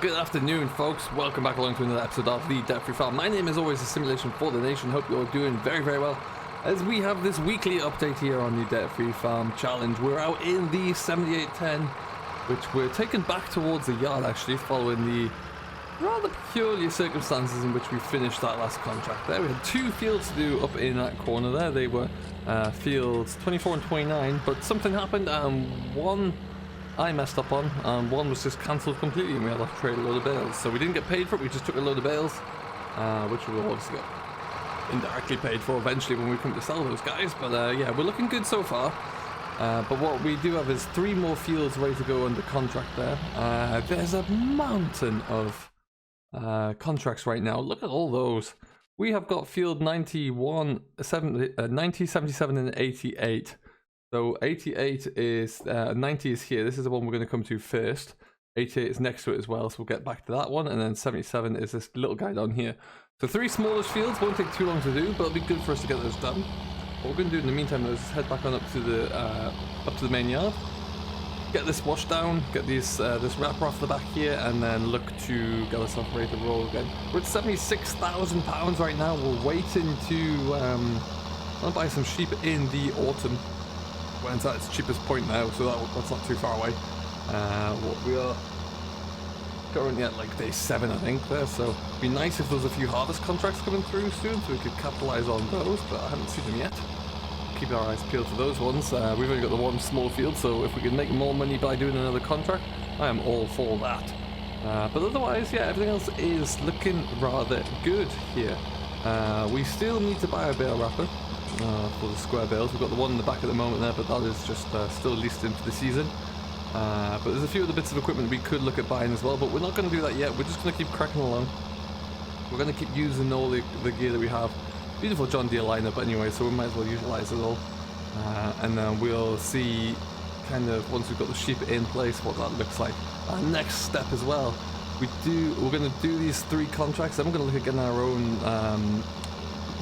Good afternoon, folks. Welcome back along to another episode of the Debt Free Farm. My name is always a simulation for the nation. Hope you're doing very, very well. As we have this weekly update here on the Debt Free Farm Challenge, we're out in the 7810, which we're taken back towards the yard actually, following the rather peculiar circumstances in which we finished that last contract there. We had two fields to do up in that corner there. They were fields 24 and 29, but something happened and one I messed up on, and one was just cancelled completely, and we had to trade a load of bales. So we didn't get paid for it, we just took a load of bales, which we will obviously get indirectly paid for eventually when we come to sell those guys. But yeah, we're looking good so far. But what we do have is 3 more fields ready to go under contract there. There's a mountain of contracts right now. Look at all those. We have got field 91, 90, 77, and 88. So 88 is, 90 is here. This is the one we're going to come to first. 88 is next to it as well, so we'll get back to that one. And then 77 is this little guy down here. So 3 smallish fields, won't take too long to do, but it'll be good for us to get those done. What we're going to do in the meantime is head back on up to the main yard. Get this washed down, get these this wrapper off the back here, and then look to get us off ready to roll again. We're at £76,000 right now. We're waiting to buy some sheep in the autumn. When it's at its cheapest point now, so that's not too far away. What we are currently at like day 7, I think, there, so it'd be nice if there was a few harvest contracts coming through soon so we could capitalize on those, but I haven't seen them yet. Keep our eyes peeled for those ones. We've only got the one small field, so if we can make more money by doing another contract, I am all for that. But otherwise, yeah, everything else is looking rather good here. We still need to buy a bale wrapper for the square bales. We've got the one in the back at the moment there, but that is just still leased in for the season. But there's a few other bits of equipment we could look at buying as well, but we're not going to do that yet. We're just going to keep cracking along. We're going to keep using all the gear that we have. Beautiful John Deere lineup anyway, so we might as well utilize it all. And then we'll see, kind of, once we've got the sheep in place, what that looks like. Our next step as well, we're going to do these 3 contracts, then we're going to look at getting our own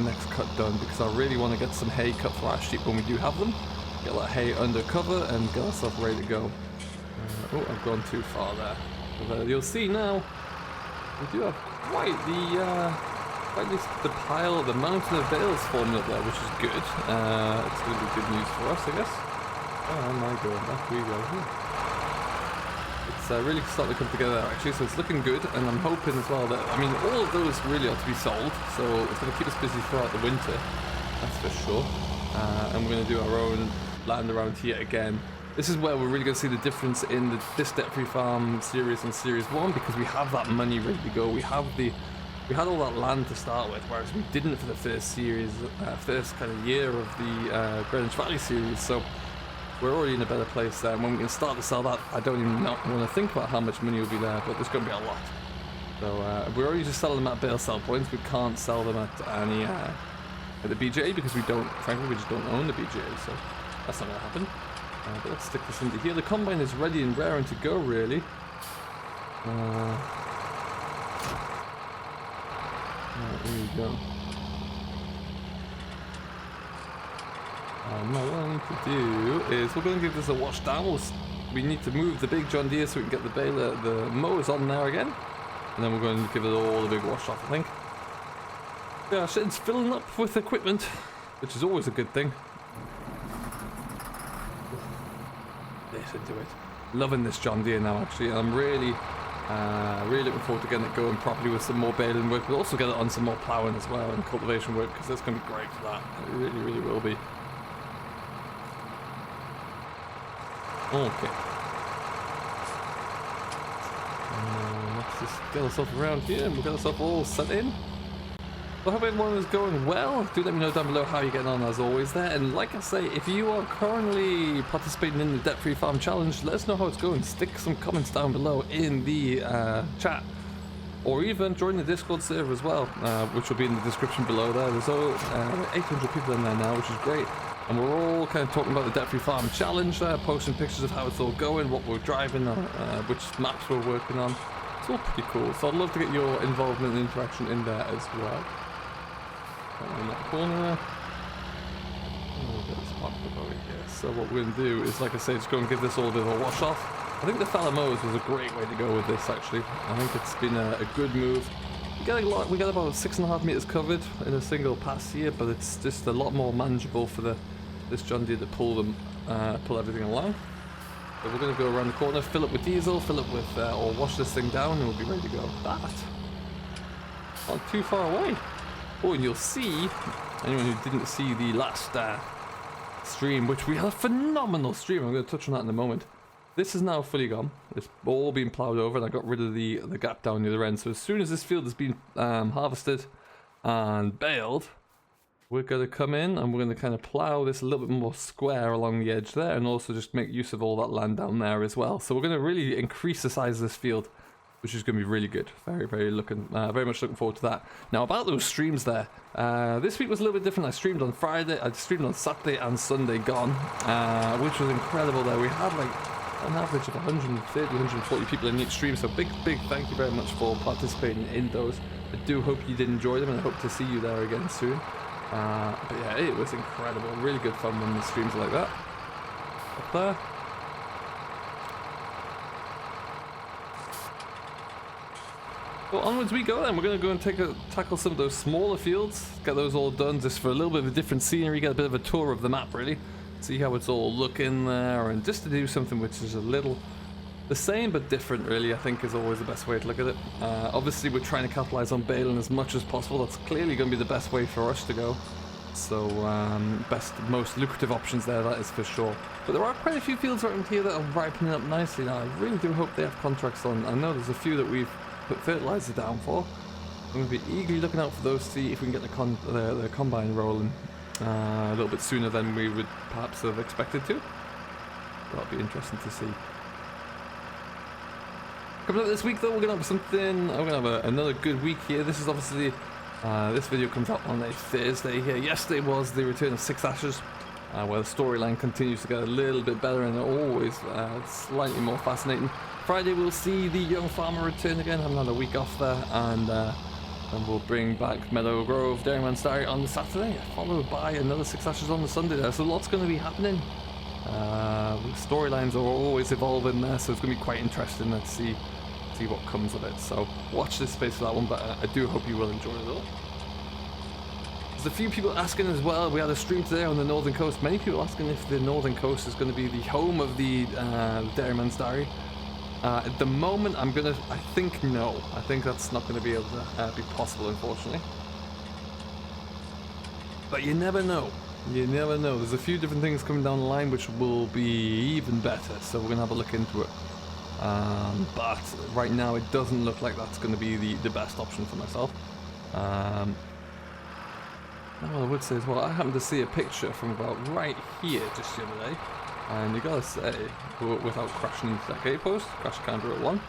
next cut done, because I really want to get some hay cut for our sheep when we do have them. Get that hay under cover and get ourselves ready to go. Oh, I've gone too far there. But, you'll see now, we do have quite the pile, the mountain of bales forming up there, which is good. It's going to be good news for us, I guess. Oh my god, back we go. It's really starting to come together actually, so it's looking good, and I'm hoping as well that, I mean, all of those really ought to be sold, so it's going to keep us busy throughout the winter, that's for sure. And we're going to do our own land around here again. This is where we're really going to see the difference in this Debt Free Farm series and Series 1, because we have that money ready to go. We had all that land to start with, whereas we didn't for the first series, first kind of year of the Greenwich Valley series, so we're already in a better place there. And when we can start to sell that, I don't even want to think about how much money will be there, but there's going to be a lot. So we're already just selling them at bale sell points. We can't sell them at any at the BGA, because frankly, we just don't own the BGA, so that's not going to happen. But let's stick this into here. The combine is ready and raring to go, really. There you go. Now what I need to do is we're going to give this a wash down. We need to move the big John Deere so we can get the mowers on there again, and then we're going to give it all a big wash off, I think. Yeah, shed's filling up with equipment, which is always a good thing. Yes, into it. Loving this John Deere now, actually. I'm really looking forward to getting it going properly with some more baling work. We'll also get it on some more ploughing as well and cultivation work, because that's going to be great for that. It really, really will be. Okay. Let's just get ourselves around here and we'll get ourselves all set in. I hope everyone is going well. Do let me know down below how you're getting on, as always there. And like I say, if you are currently participating in the Debt Free Farm Challenge, let us know how it's going. Stick some comments down below in the chat, or even join the Discord server as well, which will be in the description below there. There's 800 people in there now, which is great. And we're all kind of talking about the Debt Free Farm Challenge, posting pictures of how it's all going, what we're driving, which maps we're working on. It's all pretty cool, so I'd love to get your involvement and interaction in there as well. In that corner. We'll get this popped up over here. So what we're going to do is, like I say, just go and give this all a bit of a wash off. I think the fallow mowers was a great way to go with this, actually. I think it's been a good move. We got about 6.5 meters covered in a single pass here, but it's just a lot more manageable for this John Deere to pull everything along. So we're going to go around the corner, fill up with diesel, or wash this thing down, and we'll be ready to go. That not too far away. Oh, and you'll see, anyone who didn't see the last stream, which we had a phenomenal stream. I'm going to touch on that in a moment. This is now fully gone. It's all been ploughed over, and I got rid of the gap down the other end. So as soon as this field has been harvested and baled, we're going to come in and we're going to kind of plough this a little bit more square along the edge there, and also just make use of all that land down there as well. So we're going to really increase the size of this field, which is going to be really good. Very much looking forward to that. Now about those streams there, this week was a little bit different. I streamed on Friday, I streamed on Saturday and Sunday gone, which was incredible there. We had like an average of 130, 140 people in each stream, so big thank you very much for participating in those. I do hope you did enjoy them, and I hope to see you there again soon. But yeah, it was incredible. Really good fun when the streams are like that. Up there. Well, onwards we go then. We're going to go and tackle some of those smaller fields, get those all done just for a little bit of a different scenery, get a bit of a tour of the map really, see how it's all looking there, and just to do something which is a little the same but different really, I think is always the best way to look at it. Obviously we're trying to capitalize on baling as much as possible. That's clearly going to be the best way for us to go. So most lucrative options there, that is for sure. But there are quite a few fields around here that are ripening up nicely now. I really do hope they have contracts on. I know there's a few that we've put fertilizer down for. I'm going to be eagerly looking out for those to see if we can get the combine rolling a little bit sooner than we would perhaps have expected to. That'll be interesting to see. Coming up this week though, we're going to have something, we're going to have another good week here. This is obviously, this video comes out on a Thursday here. Yesterday was the return of 6 Ashes, where the storyline continues to get a little bit better and always slightly more fascinating. Friday we'll see the young farmer return again, having had a week off there, and we'll bring back Meadow Grove, Dairyman's Diary on the Saturday, followed by another 6 Ashes on the Sunday there. So lots going to be happening. Storylines are always evolving there, so it's going to be quite interesting to see what comes of it. So watch this space for that one, but I do hope you will enjoy it all. There's a few people asking as well. We had a stream today on the Northern Coast. Many people asking if the Northern Coast is going to be the home of the Dairyman's Diary. At the moment, I think no. I think that's not going to be able to be possible, unfortunately. But you never know. You never know. There's a few different things coming down the line which will be even better, so we're going to have a look into it. But right now it doesn't look like that's going to be the best option for myself. What I would say is, well, I happened to see a picture from about right here just the other day, and you gotta say, without crashing into that gate post, crash counter at 1, you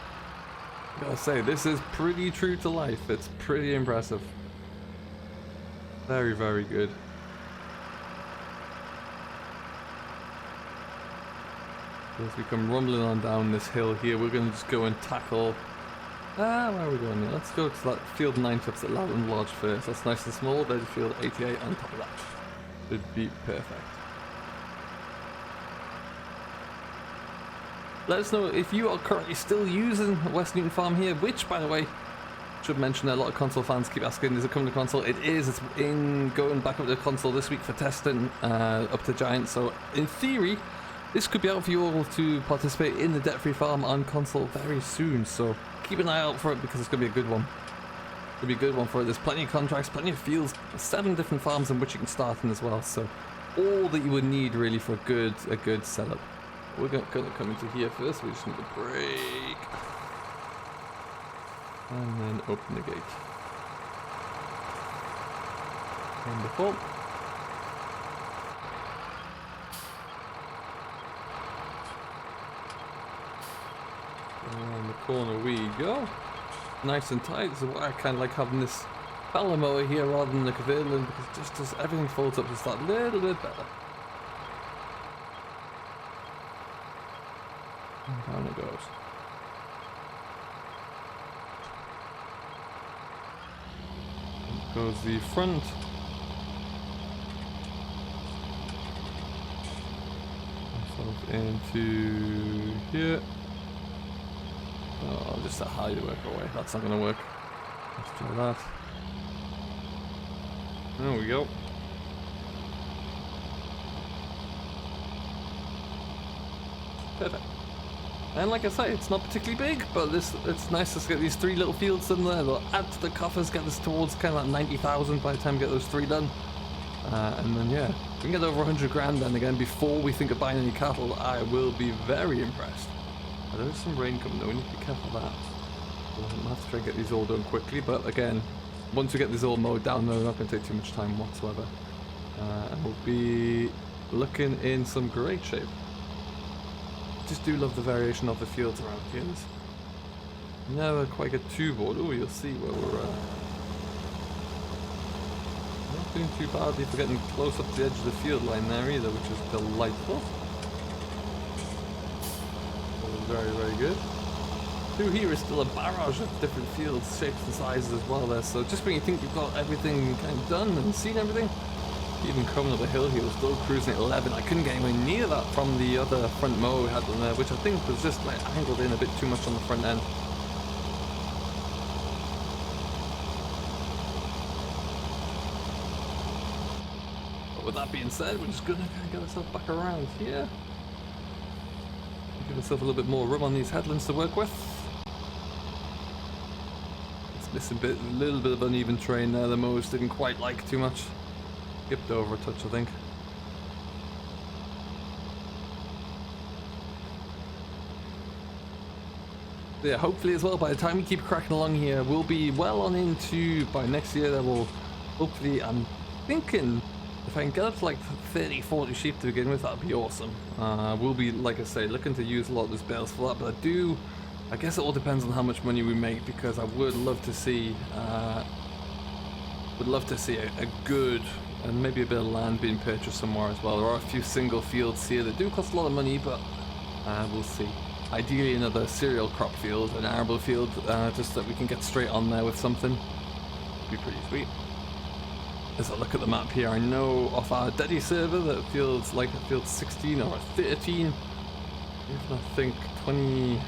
gotta say, this is pretty true to life. It's pretty impressive. Very, very good. As we come rumbling on down this hill here, we're going to just go and tackle... where are we going here? Let's go to that field 9 tips at Loudon Lodge first. That's nice and small. There's field 88 on top of that. Should be perfect. Let us know if you are currently still using West Newton Farm here, which, by the way, should mention a lot of console fans keep asking, is it coming to console? It is. It's going back up to console this week for testing up to Giant. So, in theory, this could be out for you all to participate in the Debt Free Farm on console very soon, so keep an eye out for it because it's going to be a good one. It'll be a good one for it. There's plenty of contracts, plenty of fields, 7 different farms in which you can start in as well, so all that you would need really for a good setup. We're going to come into here first. We just need to brake and then open the gate. Wonderful. Around the corner we go. Nice and tight. So I kind of like having this fallow mower here rather than the Caverland, because just everything folds up just that little bit better. And down it goes. And goes the front. Myself into here. Oh, I'll just set highly work away. That's not going to work. Let's try that. There we go. Perfect. And like I say, it's not particularly big, but it's nice to get these 3 little fields in there. They'll add to the coffers, get us towards kind of like 90,000 by the time we get those 3 done. And then yeah, we can get over 100 grand then again before we think of buying any cattle. I will be very impressed. There is some rain coming though, we need to be careful of that. We'll have to try and get these all done quickly, but again, once we get these all mowed down, they're not going to take too much time whatsoever. And we'll be looking in some great shape. Just do love the variation of the fields around here. Never quite get too bored. Oh, you'll see where we're not doing too badly for getting close up to the edge of the field line there either, which is delightful. Very, very good. Through here is still a barrage of different fields, shapes and sizes as well there, so just when you think you've got everything kind of done and seen everything, even coming up the hill here, we're still cruising at 11. I couldn't get anywhere near that from the other front mower we had on there, which I think was just like angled in a bit too much on the front end. But with that being said, we're just gonna kind of get ourselves back around here. Give ourselves a little bit more room on these headlands to work with. It's missing a little bit of uneven terrain there. The mowers didn't quite like too much. Skipped over a touch, I think. Yeah, hopefully as well, by the time we keep cracking along here, we'll be well on into, by next year, that will hopefully, I'm thinking, if I can get up to like 30, 40 sheep to begin with, that'd be awesome. We'll be, like I say, looking to use a lot of those bales for that, but I guess it all depends on how much money we make, because I would love to see, a good, and maybe a bit of land being purchased somewhere as well. There are a few single fields here that do cost a lot of money, but we'll see. Ideally another cereal crop field, an arable field, just so that we can get straight on there with something. Be pretty sweet. As I look at the map here, I know off our Daddy server that it feels like a field 16 or a 13. Even I think 20...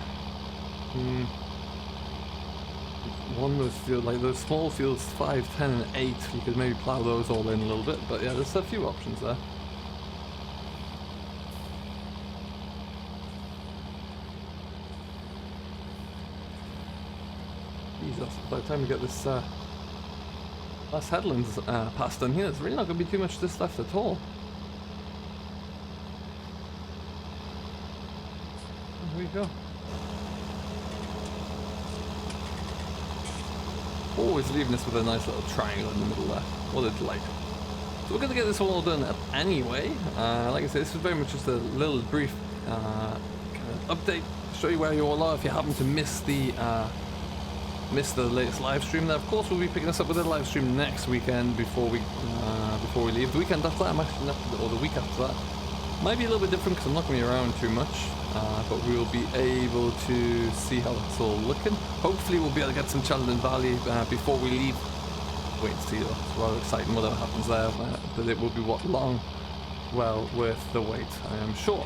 one of those fields, like those small fields, 5, 10 and 8, you could maybe plough those all in a little bit, but yeah, there's a few options there. Jesus, by the time we get this last headlands passed done here, there's really not going to be too much of this left at all. There we go. Always leaving us with a nice little triangle in the middle there. What a delight. So we're going to get this all done up anyway. Like I said, this was very much just a little brief kind of update to show you where you all are if you happen to miss the latest live stream. Now, of course, we'll be picking this up with a live stream next weekend before we leave. The weekend after that, I'm actually not, or the week after that, might be a little bit different because I'm not going to be around too much. But we'll be able to see how it's all looking. Hopefully we'll be able to get some Challenger Valley before we leave. Wait and see though, it's rather exciting whatever happens there, but it will be well worth the wait, I am sure.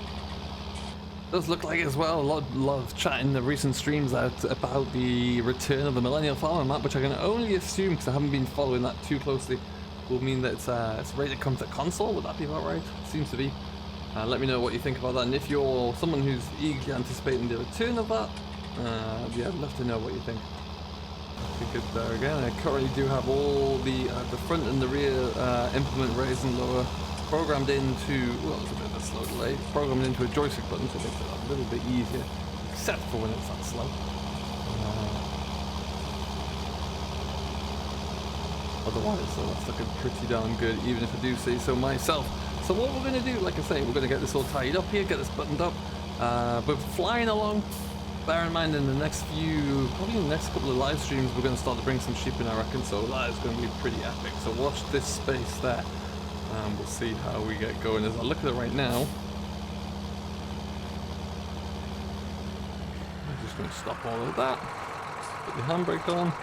Does look like as well, a lot of chat in the recent streams out about the return of the Millennial Farmer map, which I can only assume, because I haven't been following that too closely, will mean that it's ready to come to console. Would that be about right? It seems to be. Let me know what you think about that, and if you're someone who's eagerly anticipating the return of that, yeah, I'd love to know what you think. I think it's there again. I currently do have all the front and the rear implement Ryzen lower programmed into, well, it's a bit of a slow delay, programmed into a joystick button to make it a little bit easier, except for when it's that slow. Otherwise, that's looking pretty darn good, even if I do say so myself. So what we're going to do, like I say, we're going to get this all tied up here, get this buttoned up. We're flying along. Bear in mind, in the next few, probably in the next couple of live streams, we're going to start to bring some sheep in, I reckon. So that is going to be pretty epic. So watch this space there. We'll see how we get going. As I look at it right now, I'm just going to stop all of that. Put the handbrake on.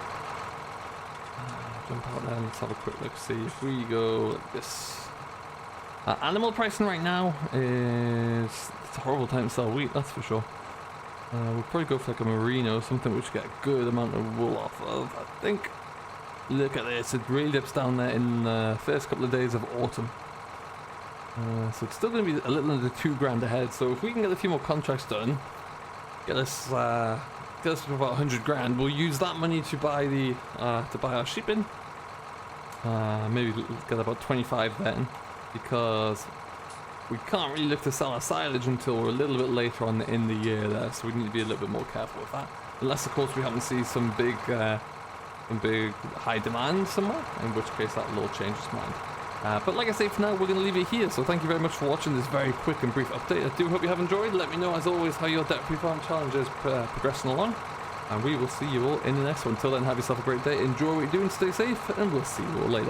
Jump out there and let's have a quick look. See if we go like this. Animal pricing right now is, it's a horrible time to sell wheat, that's for sure. We'll probably go for like a merino, something which get a good amount of wool off of, I think. Look at this, it really dips down there in the first couple of days of autumn. So it's still going to be a little under 2 grand ahead, so if we can get a few more contracts done, get us to about 100 grand, we'll use that money to buy the to buy our sheep in. Maybe get about 25 then, because we can't really look to sell our silage until we're a little bit later on in the year there, so we need to be a little bit more careful with that. Unless of course we happen to see some big high demand somewhere, in which case that will all change its mind. But like I say, for now we're going to leave it here, so thank you very much for watching this very quick and brief update. I do hope you have enjoyed. Let me know as always how your Debt Free Farm Challenge is progressing along, and we will see you all in the next one. Until then, have yourself a great day, enjoy what you're doing, stay safe, and we'll see you all later.